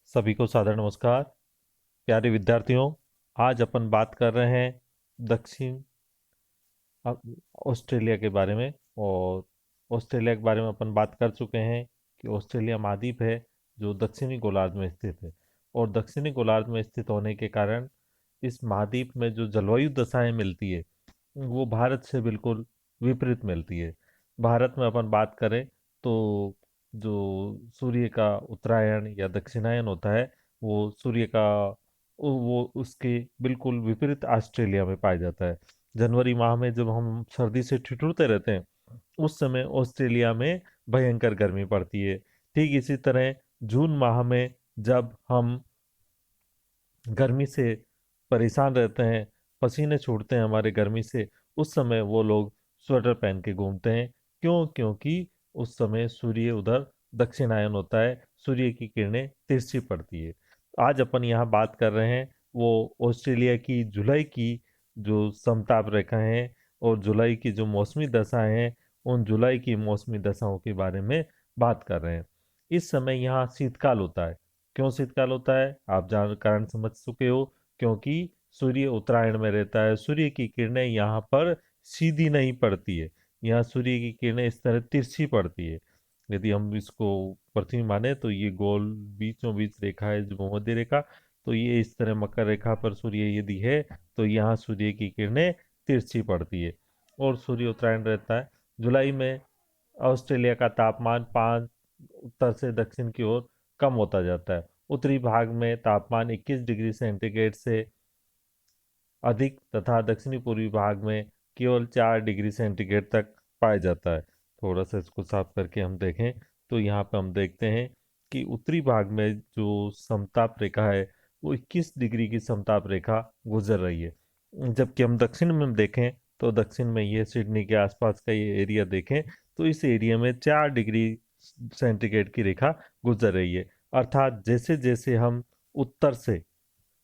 सभी को सादर नमस्कार। प्यारे विद्यार्थियों, आज अपन बात कर रहे हैं दक्षिण अ- ऑस्ट्रेलिया के बारे में। और ऑस्ट्रेलिया के बारे में अपन बात कर चुके हैं कि ऑस्ट्रेलिया महाद्वीप है जो दक्षिणी गोलार्ध में स्थित है। और दक्षिणी गोलार्ध में स्थित होने के कारण इस महाद्वीप में जो जलवायु दशाएं मिलती है वो भारत से बिल्कुल विपरीत मिलती है। भारत में अपन बात करें तो जो सूर्य का उत्तरायण या दक्षिणायन होता है वो सूर्य का वो उसके बिल्कुल विपरीत ऑस्ट्रेलिया में पाया जाता है। जनवरी माह में जब हम सर्दी से ठिठुरते रहते हैं उस समय ऑस्ट्रेलिया में भयंकर गर्मी पड़ती है। ठीक इसी तरह जून माह में जब हम गर्मी से परेशान रहते हैं, पसीने छूटते हैं हमारे गर्मी से, उस समय वो लोग स्वेटर पहन के घूमते हैं। क्यों? क्योंकि उस समय सूर्य उधर दक्षिणायन होता है, सूर्य की किरणें तिरछी पड़ती है। आज अपन यहाँ बात कर रहे हैं वो ऑस्ट्रेलिया की जुलाई की जो समताप रेखा है और जुलाई की जो मौसमी दशाएं हैं, उन जुलाई की मौसमी दशाओं के बारे में बात कर रहे हैं। इस समय यहाँ शीतकाल होता है। क्यों शीतकाल होता है आप जान कारण समझ चुके हो। क्योंकि सूर्य उत्तरायण में रहता है, सूर्य की किरणें यहाँ पर सीधी नहीं पड़ती है, यहाँ सूर्य की किरणें इस तरह तिरछी पड़ती है। यदि हम इसको पृथ्वी माने तो ये गोल बीचों बीच रेखा है जो भूमध्य रेखा, तो ये इस तरह मकर रेखा पर सूर्य यदि है तो यहाँ सूर्य की किरणें तिरछी पड़ती है और सूर्य उत्तरायण रहता है। जुलाई में ऑस्ट्रेलिया का तापमान 5 उत्तर से दक्षिण की ओर कम होता जाता है। उत्तरी भाग में तापमान 21 डिग्री सेंटीग्रेड से अधिक तथा दक्षिणी पूर्वी भाग में केवल 4 डिग्री सेंटीग्रेड तक पाया जाता है। थोड़ा सा इसको साफ करके हम देखें तो यहाँ पे हम देखते हैं कि उत्तरी भाग में जो समताप रेखा है वो 21 डिग्री की समताप रेखा गुजर रही है। जबकि हम दक्षिण में देखें तो दक्षिण में ये सिडनी के आसपास का ये एरिया देखें तो इस एरिया में 4 डिग्री सेंटीग्रेड की रेखा गुजर रही है। अर्थात जैसे जैसे हम उत्तर से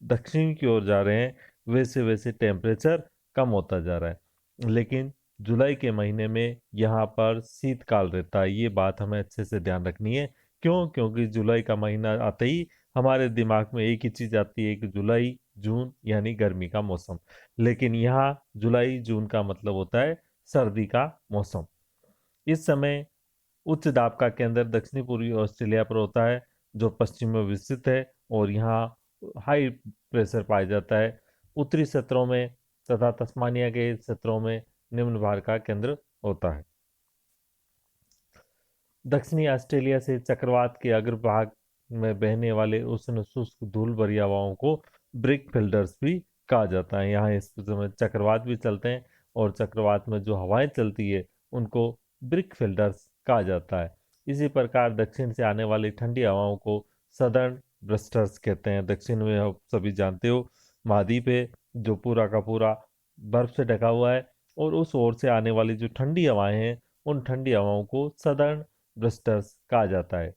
दक्षिण की ओर जा रहे हैं वैसे वैसे टेम्परेचर कम होता जा रहा है। लेकिन जुलाई के महीने में यहाँ पर शीतकाल रहता है, ये बात हमें अच्छे से ध्यान रखनी है। क्यों? क्योंकि जुलाई का महीना आते ही हमारे दिमाग में एक ही चीज आती है कि जुलाई जून यानी गर्मी का मौसम। लेकिन यहाँ जुलाई जून का मतलब होता है सर्दी का मौसम। इस समय उच्च दाब का केंद्र दक्षिणी पूर्वी ऑस्ट्रेलिया पर होता है जो पश्चिम में विस्तृत है और यहाँ हाई प्रेशर पाया जाता है। उत्तरी क्षेत्रों में तथा तस्मानिया के क्षेत्रों में निम्न भार का केंद्र होता है। दक्षिणी ऑस्ट्रेलिया से चक्रवात के अग्रभाग में बहने वाले उष्ण शुष्क धूल भरी हवाओं को ब्रिक फिल्डर्स भी कहा जाता है। यहाँ इस समय चक्रवात भी चलते हैं और चक्रवात में जो हवाएं चलती है उनको ब्रिक फिल्डर्स कहा जाता है। इसी प्रकार दक्षिण से आने वाली ठंडी हवाओं को सदर्न ब्रस्टर्स कहते हैं। दक्षिण में आप सभी जानते हो महाद्वीप है जो पूरा का पूरा बर्फ से ढका हुआ है और उस ओर से आने वाली जो ठंडी हवाएं हैं उन ठंडी हवाओं को सदर्न ब्रस्टर्स कहा जाता है।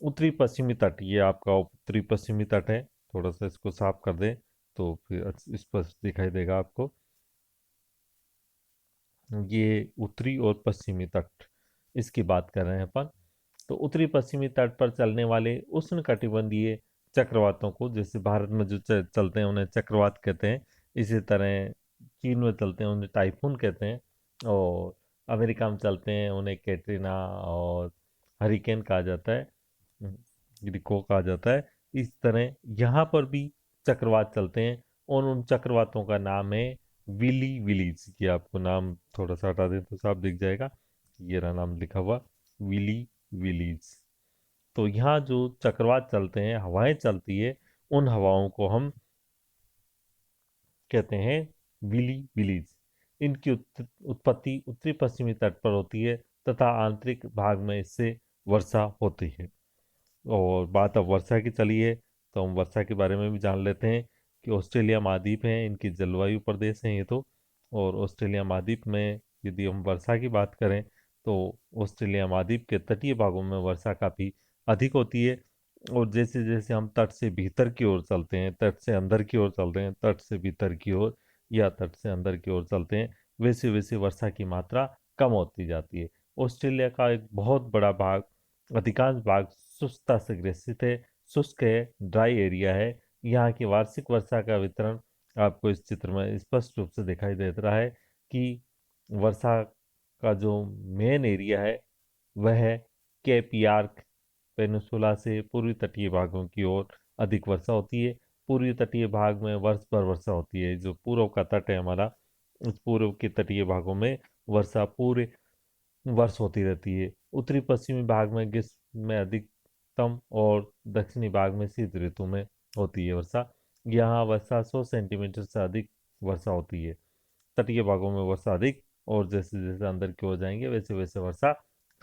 उत्तरी पश्चिमी तट, ये आपका उत्तरी पश्चिमी तट है। थोड़ा सा इसको साफ कर दें तो फिर स्पष्ट दिखाई देगा आपको। ये उत्तरी और पश्चिमी तट इसकी बात कर रहे हैं अपन। तो उत्तरी पश्चिमी तट पर चलने वाले उष्ण कटिबंधीय चक्रवातों को, जैसे भारत में जो चलते हैं उन्हें चक्रवात कहते हैं, इसी तरह चीन में चलते हैं उन्हें टाइफून कहते हैं, और अमेरिका में चलते हैं उन्हें कैटरीना और हरिकेन कहा जाता है, रिको कहा जाता है। इस तरह यहाँ पर भी चक्रवात चलते हैं और उन चक्रवातों का नाम है विली विलीज। ये आपको नाम थोड़ा सा हटा दें तो साफ दिख जाएगा, ये रहा नाम लिखा हुआ, विली विलीज। तो यहाँ जो चक्रवात चलते हैं, हवाएं चलती है, उन हवाओं को हम कहते हैं विली विलीज। इनकी उत्पत्ति उत्तरी पश्चिमी तट पर होती है तथा आंतरिक भाग में इससे वर्षा होती है। और बात अब वर्षा की चली है तो हम वर्षा के बारे में भी जान लेते हैं कि ऑस्ट्रेलिया महाद्वीप है, इनकी जलवायु प्रदेश हैं ये तो। और ऑस्ट्रेलिया महाद्वीप में यदि हम वर्षा की बात करें तो ऑस्ट्रेलिया महाद्वीप के तटीय भागों में वर्षा काफ़ी अधिक होती है। और जैसे जैसे हम तट से भीतर की ओर चलते हैं, तट से अंदर की ओर चलते हैं, तट से भीतर की ओर या तट से अंदर की ओर चलते हैं, वैसे वैसे वर्षा की मात्रा कम होती जाती है। ऑस्ट्रेलिया का एक बहुत बड़ा भाग, अधिकांश भाग शुष्कता से ग्रसित है। शुष्क है, ड्राई एरिया है। यहाँ की वार्षिक वर्षा का वितरण आपको इस चित्र में स्पष्ट रूप से दिखाई दे रहा है कि वर्षा का जो मेन एरिया है वह है केप यार्क पेनिनसुला से पूर्वी तटीय भागों की ओर अधिक वर्षा होती है। पूर्वी तटीय भाग में वर्ष भर वर्षा होती है। जो पूर्व का तट है हमारा, उस पूर्व के तटीय भागों में वर्षा पूरे वर्ष होती रहती है। उत्तरी पश्चिमी भाग में ग्रीष्म में अधिकतम और दक्षिणी भाग में शीत ऋतु में होती है वर्षा। यहाँ वर्षा 100 सेंटीमीटर से अधिक वर्षा होती है। तटीय भागों में वर्षा अधिक, और जैसे जैसे अंदर की ओर जाएंगे वैसे वैसे वर्षा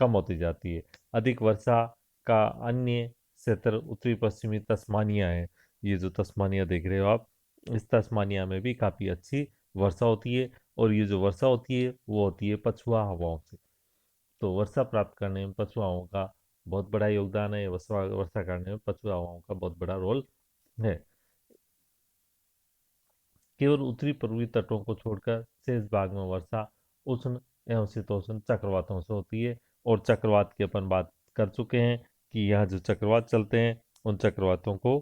कम होती जाती है। अधिक वर्षा का अन्य क्षेत्र उत्तरी पश्चिमी तस्मानिया है। ये जो तस्मानिया देख रहे हो आप, इस तस्मानिया में भी काफ़ी अच्छी वर्षा होती है। और ये जो वर्षा होती है वो होती है पछुआ हवाओं से। तो वर्षा प्राप्त करने में पछुआ हवाओं का बहुत बड़ा योगदान है। वर्षा वर्षा करने में पछुआ हवाओं का बहुत बड़ा रोल है। केवल उत्तरी पूर्वी तटों को छोड़कर शेष भाग में वर्षा उष्ण एवं शीतोष्ण चक्रवातों से होती है। और चक्रवात की अपन बात कर चुके हैं कि यहाँ जो चक्रवात चलते हैं उन चक्रवातों को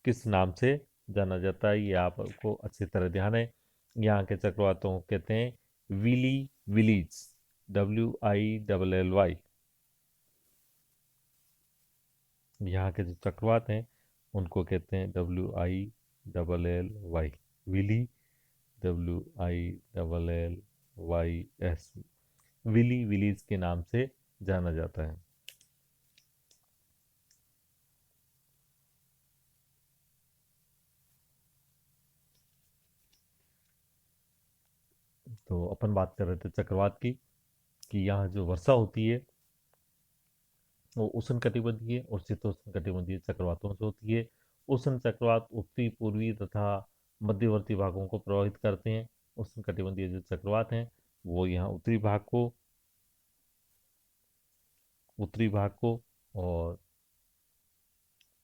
किस नाम से जाना जाता है, ये आपको अच्छी तरह ध्यान है। यहाँ के चक्रवातों को कहते हैं विली विलीज, WILLY। यहाँ के जो चक्रवात हैं उनको कहते हैं WILLY, Willy, WILLYS, Willy Willys के नाम से जाना जाता है। तो अपन बात कर रहे थे चक्रवात की, कि यहाँ जो वर्षा होती है वो उष्ण कटिबंधीय और शीतोष्ण कटिबंधीय चक्रवातों से होती है। उष्ण चक्रवात उत्तरी पूर्वी तथा मध्यवर्ती भागों को प्रभावित करते हैं। उष्ण कटिबंधीय जो चक्रवात हैं वो यहाँ उत्तरी भाग को और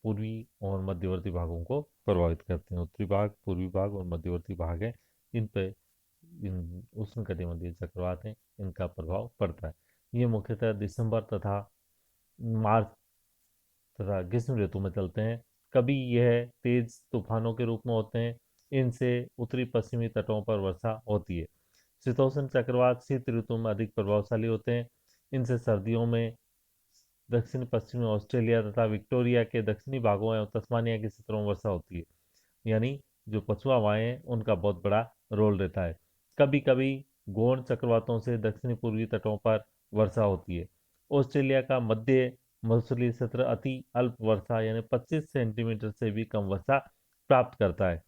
पूर्वी और मध्यवर्ती भागों को प्रभावित करते हैं। उत्तरी भाग, पूर्वी भाग और मध्यवर्ती भाग है, इन पे इन उष्णकटिबंधीय चक्रवात हैं, इनका प्रभाव पड़ता है। ये मुख्यतः दिसंबर तथा मार्च तथा ग्रीष्म ऋतु में चलते हैं। कभी यह तेज तूफानों के रूप में होते हैं। इनसे उत्तरी पश्चिमी तटों पर वर्षा होती है। शीतोष्ण चक्रवात शीत ऋतु में अधिक प्रभावशाली होते हैं। इनसे सर्दियों में दक्षिण पश्चिमी ऑस्ट्रेलिया तथा विक्टोरिया के दक्षिणी भागों एवं तस्मानिया के क्षेत्रों में वर्षा होती है। यानी जो पछुआ हवाएं हैं उनका बहुत बड़ा रोल रहता है। कभी कभी गौण चक्रवातों से दक्षिणी पूर्वी तटों पर वर्षा होती है। ऑस्ट्रेलिया का मध्य मौसमी क्षेत्र अति अल्प वर्षा यानी 25 सेंटीमीटर से भी कम वर्षा प्राप्त करता है।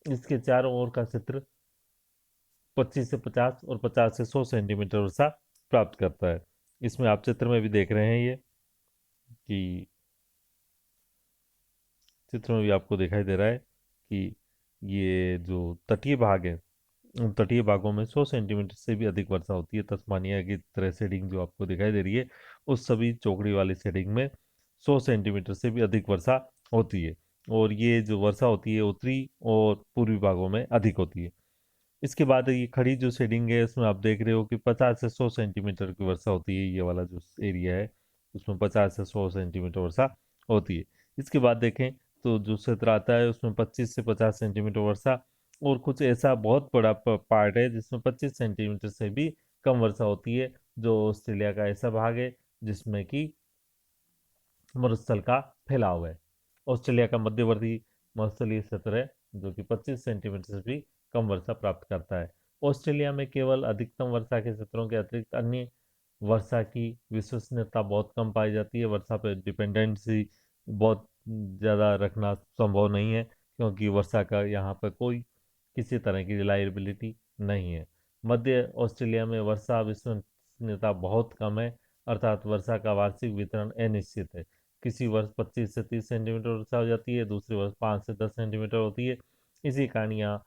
इसके चारों ओर का क्षेत्र 25 से 50 और 50 से 100 सेंटीमीटर वर्षा प्राप्त करता है। इसमें आप चित्र में भी देख रहे हैं ये कि चित्र में भी आपको दिखाई दे रहा है कि ये जो तटीय भाग है उन तटीय भागों में 100 सेंटीमीटर से भी अधिक वर्षा होती है। तस्मानिया की तरह शेडिंग जो आपको दिखाई दे रही है उस सभी चौकड़ी वाली शेडिंग में 100 सेंटीमीटर से भी अधिक वर्षा होती है। और ये जो वर्षा होती है उत्तरी और पूर्वी भागों में अधिक होती है। इसके बाद ये खड़ी जो शेडिंग है उसमें आप देख रहे हो कि 50 से 100 सेंटीमीटर की वर्षा होती है। ये वाला जो एरिया है उसमें 50 से 100 सेंटीमीटर वर्षा होती है। इसके बाद देखें तो जो क्षेत्र आता है उसमें 25 से 50 सेंटीमीटर वर्षा, और कुछ ऐसा बहुत बड़ा पार्ट है जिसमें 25 सेंटीमीटर से भी कम वर्षा होती है, जो ऑस्ट्रेलिया का ऐसा भाग है जिसमें कि मरुस्थल का फैलाव है। ऑस्ट्रेलिया का मध्यवर्ती मरुस्थलीय क्षेत्र है जो कि 25 सेंटीमीटर से भी कम वर्षा प्राप्त करता है। ऑस्ट्रेलिया में केवल अधिकतम वर्षा के क्षेत्रों के अतिरिक्त अन्य वर्षा की विश्वसनीयता बहुत कम पाई जाती है। वर्षा पर डिपेंडेंसी बहुत ज़्यादा रखना संभव नहीं है, क्योंकि वर्षा का यहाँ पर कोई किसी तरह की रिलायबिलिटी नहीं है। मध्य ऑस्ट्रेलिया में वर्षा विश्वसनीयता बहुत कम है, अर्थात वर्षा का वार्षिक वितरण अनिश्चित है। किसी वर्ष 25 से 30 सेंटीमीटर वर्षा हो जाती है, दूसरे वर्ष 5 से 10 सेंटीमीटर होती है। इसी कारण यहाँ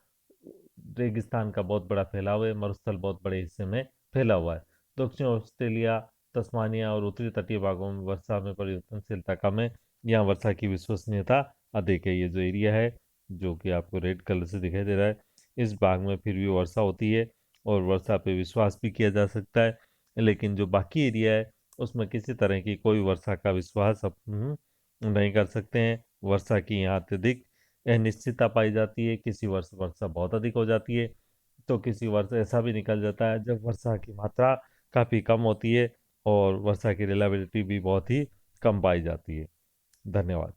रेगिस्तान का बहुत बड़ा फैलाव है, मरुस्थल बहुत बड़े हिस्से में फैला हुआ है। दक्षिण ऑस्ट्रेलिया, तस्मानिया और उत्तरी तटीय भागों में वर्षा में परिवर्तनशीलता कम है। यहाँ वर्षा की विश्वसनीयता अधिक है। ये जो एरिया है जो कि आपको रेड कलर से दिखाई दे रहा है, इस भाग में फिर भी वर्षा होती है और वर्षा पे विश्वास भी किया जा सकता है। लेकिन जो बाकी एरिया है उसमें किसी तरह की कोई वर्षा का विश्वास आप नहीं कर सकते हैं। वर्षा की यहाँ अत्यधिक अनिश्चितता पाई जाती है। किसी वर्ष वर्षा बहुत अधिक हो जाती है, तो किसी वर्ष ऐसा भी निकल जाता है जब वर्षा की मात्रा काफ़ी कम होती है और वर्षा की रिलायबिलिटी भी बहुत ही कम पाई जाती है। धन्यवाद।